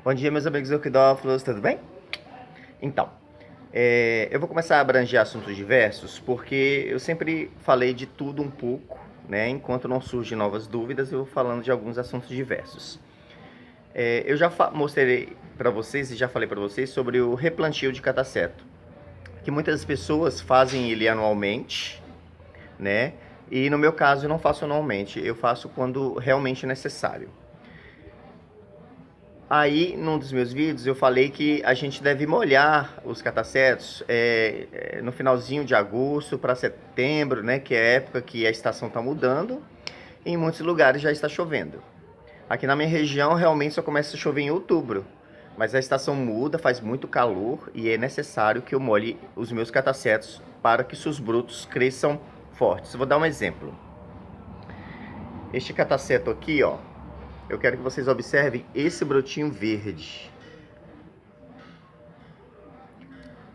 Bom dia, meus amigos orquidófilos, tudo bem? Então, eu vou começar a abranger assuntos diversos, porque eu sempre falei de tudo um pouco, né? Enquanto não surgem novas dúvidas, eu vou falando de alguns assuntos diversos. Eu já mostrei para vocês e já falei para vocês sobre o replantio de cataceto, que muitas pessoas fazem ele anualmente, né? E no meu caso eu não faço anualmente, eu faço quando realmente necessário. Aí, num dos meus vídeos, eu falei que a gente deve molhar os catacetos no finalzinho de agosto para setembro, né? Que é a época que a estação está mudando. E em muitos lugares já está chovendo. Aqui na minha região, realmente só começa a chover em outubro. Mas a estação muda, faz muito calor e é necessário que eu molhe os meus catacetos para que seus brotos cresçam fortes. Eu vou dar um exemplo. Este cataceto aqui, ó. Eu quero que vocês observem esse brotinho verde.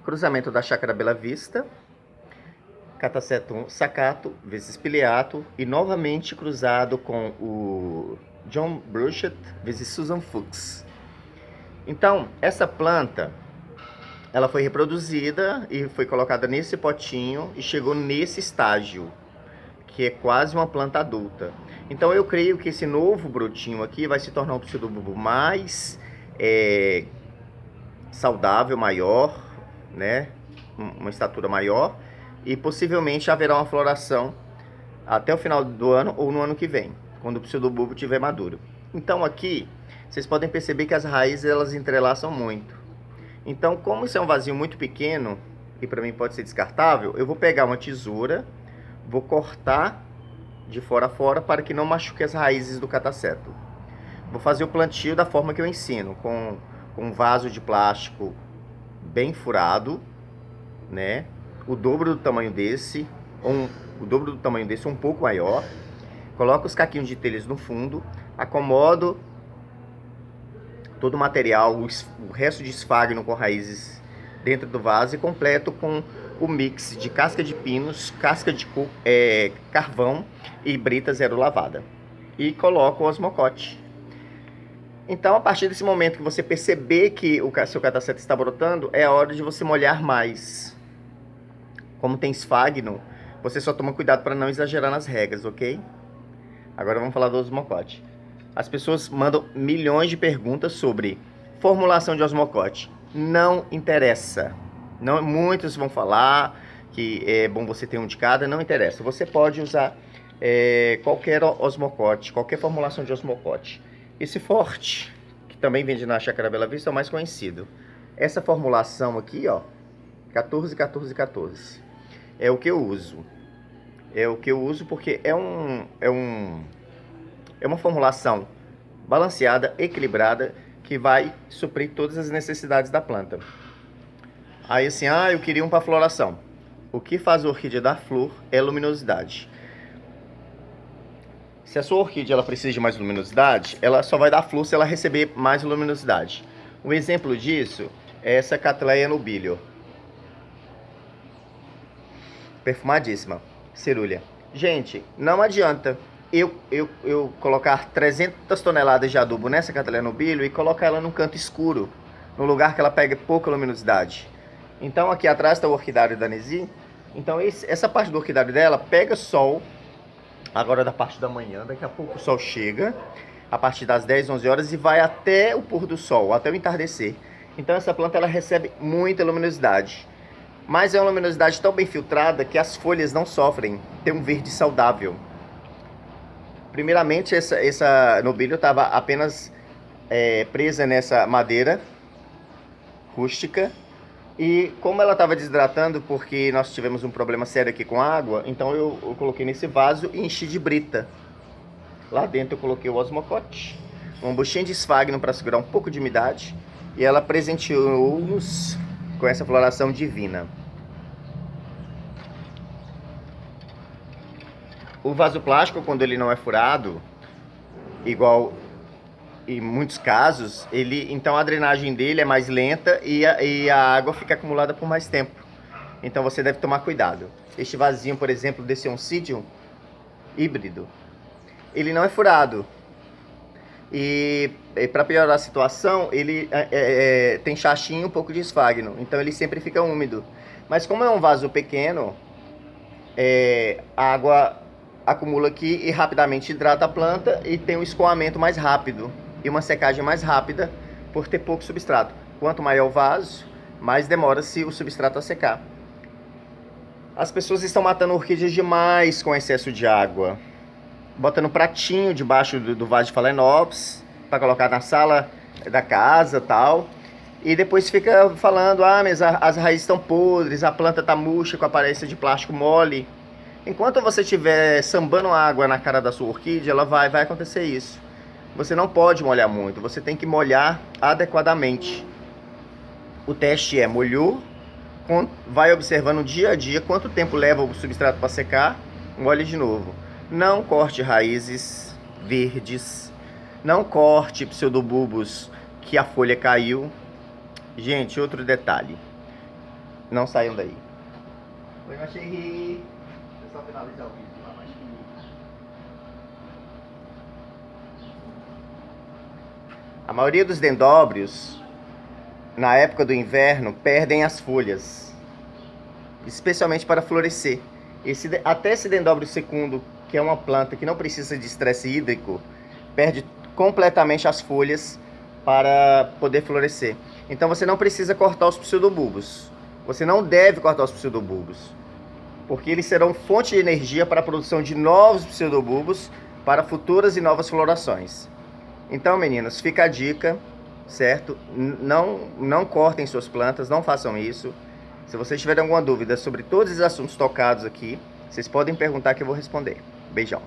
Cruzamento da Chácara Bela Vista, Catacetum sacato vezes Pileato e novamente cruzado com o John Bruchet vezes Susan Fuchs. Então, essa planta, ela foi reproduzida e foi colocada nesse potinho e chegou nesse estágio, que é quase uma planta adulta. Então eu creio que esse novo brotinho aqui vai se tornar um pseudobulbo mais saudável, maior, né? Uma estatura maior, e possivelmente haverá uma floração até o final do ano ou no ano que vem, quando o pseudobulbo estiver maduro. Então aqui, vocês podem perceber que as raízes elas entrelaçam muito. Então, como isso é um vasinho muito pequeno, e para mim pode ser descartável, eu vou pegar uma tesoura, vou cortar de fora a fora para que não machuque as raízes do cataceto. Vou fazer o plantio da forma que eu ensino, com um vaso de plástico bem furado, né? O dobro do tamanho desse, o dobro do tamanho desse, um pouco maior. Coloco os caquinhos de telhas no fundo, acomodo todo o material, o resto de esfagno com raízes dentro do vaso e completo com o mix de casca de pinos, casca de carvão e brita zero lavada. E coloco o osmocote. Então, a partir desse momento que você perceber que o seu cataceto está brotando, é a hora de você molhar mais. Como tem esfagno, você só toma cuidado para não exagerar nas regras, ok? Agora vamos falar do osmocote. As pessoas mandam milhões de perguntas sobre formulação de osmocote. Não interessa. Não, muitos vão falar que é bom você ter um de cada, não interessa. Você pode usar qualquer osmocote, qualquer formulação de osmocote. Esse forte, que também vende na Chácara Bela Vista, é o mais conhecido. Essa formulação aqui, ó, 14, 14, 14, é o que eu uso. É o que eu uso porque é uma formulação balanceada, equilibrada, que vai suprir todas as necessidades da planta. Aí assim, eu queria um para floração. O que faz a orquídea dar flor é luminosidade. Se a sua orquídea ela precisa de mais luminosidade, ela só vai dar flor se ela receber mais luminosidade. Um exemplo disso é essa Cattleya nubilio. Perfumadíssima, cerúlea. Gente, não adianta eu colocar 300 toneladas de adubo nessa Cattleya nubilio e colocar ela num canto escuro, num lugar que ela pega pouca luminosidade. Então aqui atrás está o orquidário da Nesi. Então essa parte do orquidário dela pega sol, agora da parte da manhã, daqui a pouco o sol chega, a partir das 10, 11 horas e vai até o pôr do sol, até o entardecer. Então essa planta ela recebe muita luminosidade. Mas é uma luminosidade tão bem filtrada que as folhas não sofrem, tem um verde saudável. Primeiramente, essa nobilio estava apenas presa nessa madeira rústica. E como ela estava desidratando, porque nós tivemos um problema sério aqui com água, então eu coloquei nesse vaso e enchi de brita. Lá dentro eu coloquei o osmocote, uma buchinha de esfagno para segurar um pouco de umidade. E ela presenteou-nos com essa floração divina. O vaso plástico, quando ele não é furado, igual em muitos casos, então a drenagem dele é mais lenta e a água fica acumulada por mais tempo. Então você deve tomar cuidado. Este vasinho, por exemplo, desse Oncidium híbrido, ele não é furado. E para piorar a situação, ele tem chachinho e um pouco de esfagno, então ele sempre fica úmido. Mas como é um vaso pequeno, a água acumula aqui e rapidamente hidrata a planta e tem um escoamento mais rápido e uma secagem mais rápida por ter pouco substrato. Quanto maior o vaso, mais demora-se o substrato a secar. As pessoas estão matando orquídeas demais com excesso de água. Botando pratinho debaixo do vaso de Phalaenopsis para colocar na sala da casa e tal. E depois fica falando, mas as raízes estão podres, a planta está murcha com a aparência de plástico mole. Enquanto você estiver sambando água na cara da sua orquídea, vai acontecer isso. Você não pode molhar muito, você tem que molhar adequadamente. O teste molhou, vai observando dia a dia quanto tempo leva o substrato para secar, molhe de novo. Não corte raízes verdes, não corte pseudobulbos que a folha caiu. Gente, outro detalhe, não saiam daí. Oi, Machiri. Deixa eu só finalizar o vídeo lá, Machiri. A maioria dos dendróbios, na época do inverno, perdem as folhas, especialmente para florescer. Até esse dendróbio secundo, que é uma planta que não precisa de estresse hídrico, perde completamente as folhas para poder florescer. Então você não precisa cortar os pseudobulbos. Você não deve cortar os pseudobulbos, porque eles serão fonte de energia para a produção de novos pseudobulbos para futuras e novas florações. Então, meninos, fica a dica, certo? Não cortem suas plantas, não façam isso. Se vocês tiverem alguma dúvida sobre todos os assuntos tocados aqui, vocês podem perguntar que eu vou responder. Beijão.